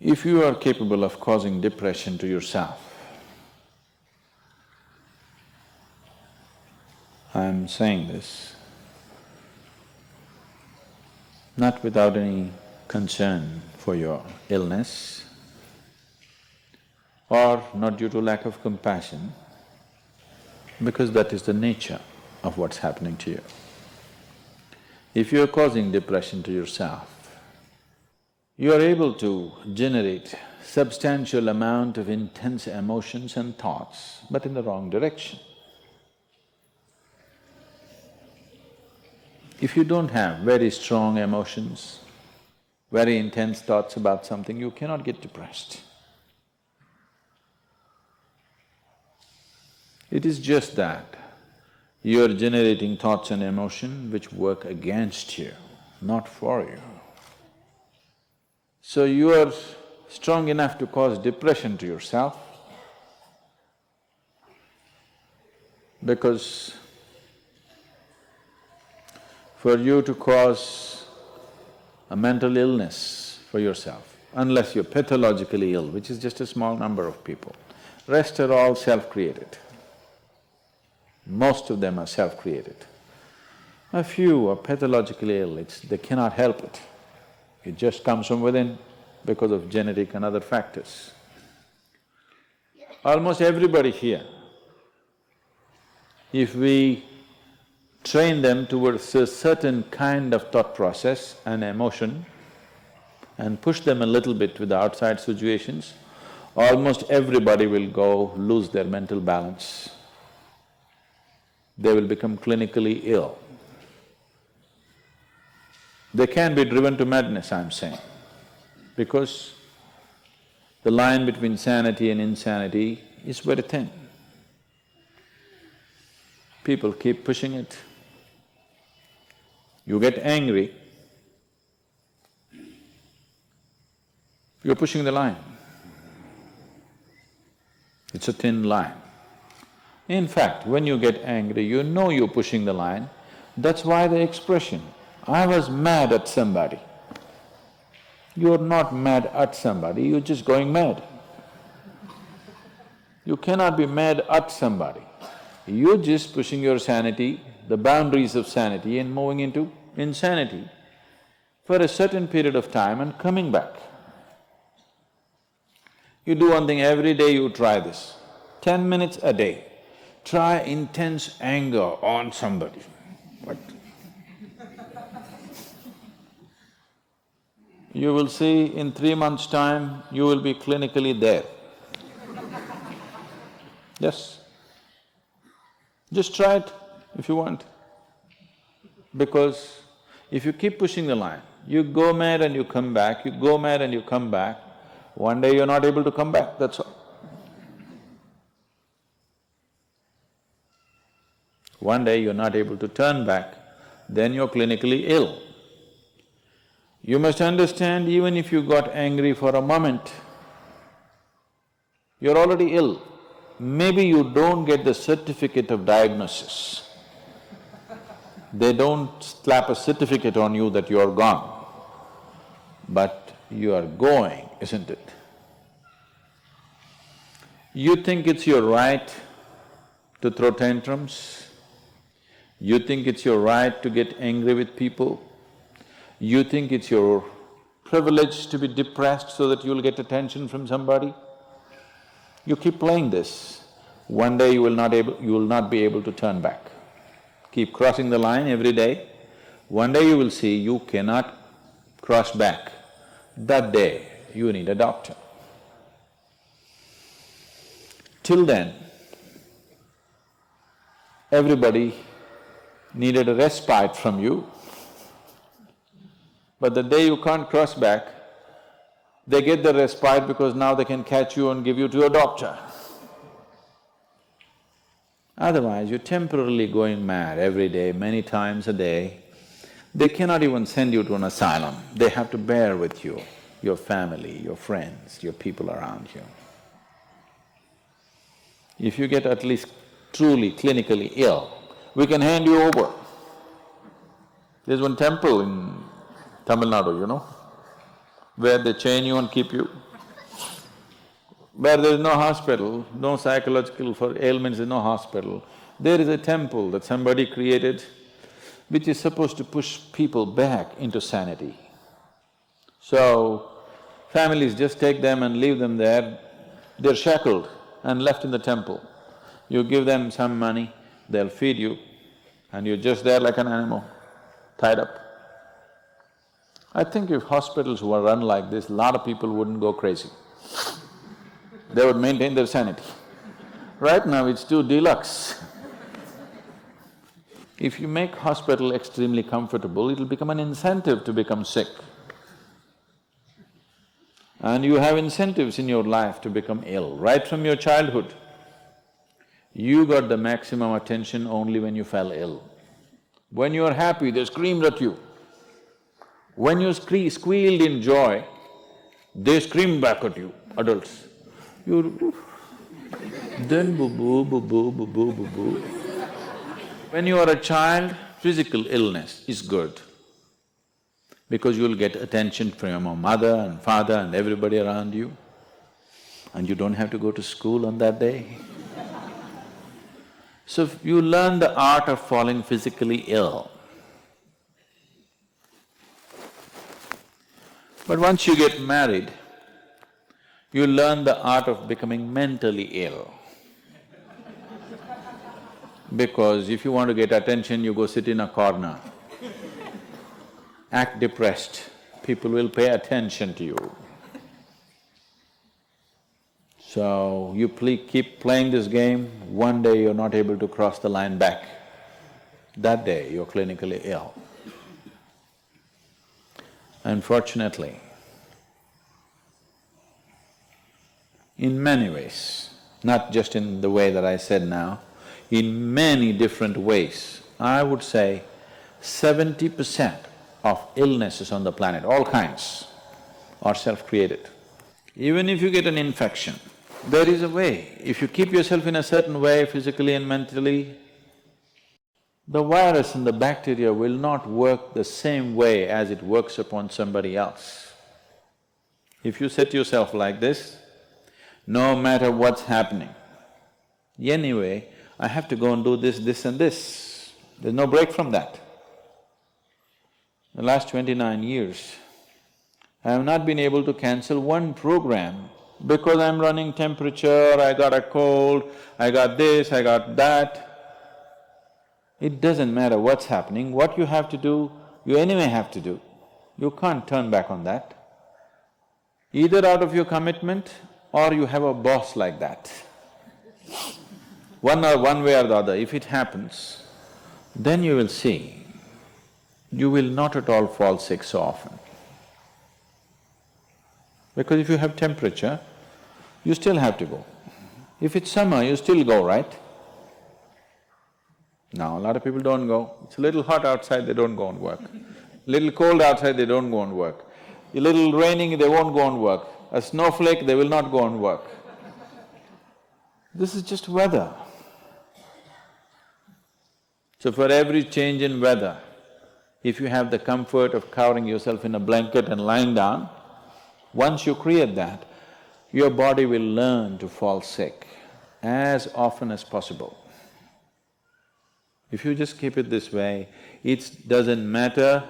If you are capable of causing depression to yourself, I'm saying this not without any concern for your illness or not due to lack of compassion, because that is the nature of what's happening to you. If you are causing depression to yourself, you are able to generate substantial amount of intense emotions and thoughts, but in the wrong direction. If you don't have very strong emotions, very intense thoughts about something, you cannot get depressed. It is just that you are generating thoughts and emotion which work against you, not for you. So you are strong enough to cause depression to yourself because for you to cause a mental illness for yourself, unless you're pathologically ill, which is just a small number of people, rest are all self-created. Most of them are self-created. A few are pathologically ill, they cannot help it. It just comes from within because of genetic and other factors. Almost everybody here, if we train them towards a certain kind of thought process and emotion and push them a little bit with the outside situations, almost everybody will go lose their mental balance. They will become clinically ill. They can be driven to madness, I'm saying, because the line between sanity and insanity is very thin. People keep pushing it. You get angry, you're pushing the line. It's a thin line. In fact, when you get angry, you know you're pushing the line. That's why the expression, I was mad at somebody. You're not mad at somebody, you're just going mad. You cannot be mad at somebody. You're just pushing your sanity, the boundaries of sanity, and moving into insanity for a certain period of time and coming back. You do one thing, every day you try this, 10 minutes a day. Try intense anger on somebody. What? You will see in 3 months' time, you will be clinically there. Yes. Just try it if you want. Because if you keep pushing the line, you go mad and you come back, you go mad and you come back, one day you're not able to come back, that's all. One day you're not able to turn back, then you're clinically ill. You must understand, even if you got angry for a moment, you're already ill. Maybe you don't get the certificate of diagnosis. They don't slap a certificate on you that you are gone, but you are going, isn't it? You think it's your right to throw tantrums, you think it's your right to get angry with people, you think it's your privilege to be depressed so that you'll get attention from somebody. You keep playing this, one day you will not be able to turn back. Keep crossing the line every day, one day you will see you cannot cross back. That day, you need a doctor. Till then, everybody needed a respite from you, but the day you can't cross back, they get the respite because now they can catch you and give you to a doctor. Otherwise, you're temporarily going mad every day, many times a day. They cannot even send you to an asylum, they have to bear with you, your family, your friends, your people around you. If you get at least truly clinically ill, we can hand you over. There's one temple in Tamil Nadu, where they chain you and keep you. where there is no hospital, no psychological for ailments, there's no hospital, there is a temple that somebody created which is supposed to push people back into sanity. So, families just take them and leave them there, they're shackled and left in the temple. You give them some money, they'll feed you, and you're just there like an animal, tied up. I think if hospitals were run like this, a lot of people wouldn't go crazy. They would maintain their sanity. Right now it's too deluxe. If you make hospital extremely comfortable, it'll become an incentive to become sick. And you have incentives in your life to become ill, right from your childhood. You got the maximum attention only when you fell ill. When you are happy, they screamed at you. When you squealed in joy, they screamed back at you, adults. You… then boo-boo, boo-boo, boo-boo, boo-boo. When you are a child, physical illness is good because you'll get attention from your mother and father and everybody around you, and you don't have to go to school on that day. So you learn the art of falling physically ill. But once you get married, you learn the art of becoming mentally ill. Because if you want to get attention, you go sit in a corner, act depressed, people will pay attention to you. So you keep playing this game, one day you're not able to cross the line back. That day you're clinically ill. Unfortunately, in many ways, not just in the way that I said now, in many different ways, I would say 70% of illnesses on the planet, all kinds, are self-created. Even if you get an infection, there is a way. If you keep yourself in a certain way, physically and mentally, the virus and the bacteria will not work the same way as it works upon somebody else. If you set yourself like this, no matter what's happening, anyway, I have to go and do this, this and this. There's no break from that. The last 29 years, I have not been able to cancel one program because I'm running temperature, I got a cold, I got this, I got that. It doesn't matter what's happening, what you have to do, you anyway have to do. You can't turn back on that. Either out of your commitment or you have a boss like that. One way or the other, if it happens, then you will see, you will not at all fall sick so often. Because if you have temperature, you still have to go. If it's summer, you still go, right? Now, a lot of people don't go. It's a little hot outside, they don't go and work. Little cold outside, they don't go and work. A little raining, they won't go and work. A snowflake, they will not go and work. This is just weather. So for every change in weather, if you have the comfort of covering yourself in a blanket and lying down, once you create that, your body will learn to fall sick as often as possible. If you just keep it this way, it doesn't matter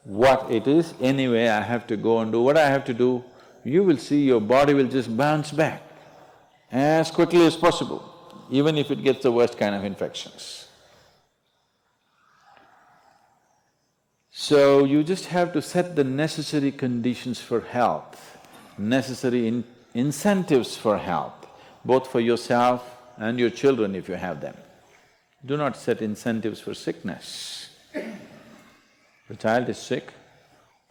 what it is, anyway I have to go and do what I have to do, you will see your body will just bounce back as quickly as possible, even if it gets the worst kind of infections. So you just have to set the necessary conditions for health, necessary incentives for health, both for yourself and your children if you have them. Do not set incentives for sickness. The child is sick,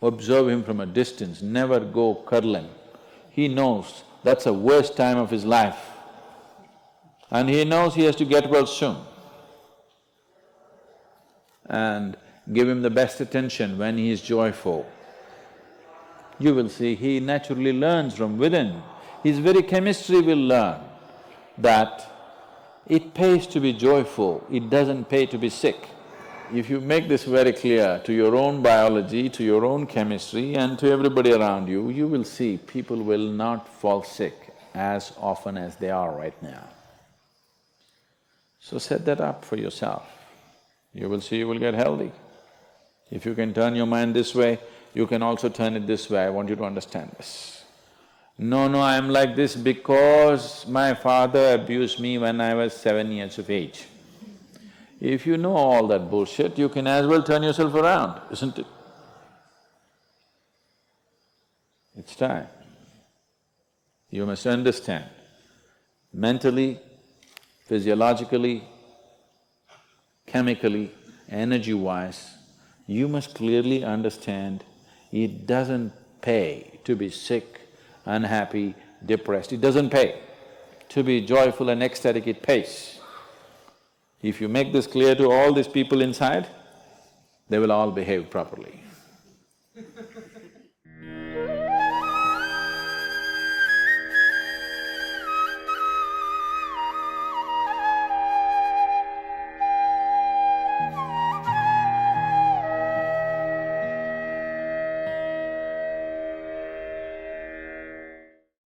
observe him from a distance, never go cuddling. He knows that's the worst time of his life, and he knows he has to get well soon. And give him the best attention when he is joyful. You will see he naturally learns from within. His very chemistry will learn that it pays to be joyful, it doesn't pay to be sick. If you make this very clear to your own biology, to your own chemistry and to everybody around you, you will see people will not fall sick as often as they are right now. So set that up for yourself. You will see you will get healthy. If you can turn your mind this way, you can also turn it this way. I want you to understand this. No, I'm like this because my father abused me when I was 7 years of age. If you know all that bullshit, you can as well turn yourself around, isn't it? It's time. You must understand, mentally, physiologically, chemically, energy-wise, you must clearly understand it doesn't pay to be sick, unhappy, depressed. It doesn't pay. To be joyful and ecstatic, it pays. If you make this clear to all these people inside, they will all behave properly.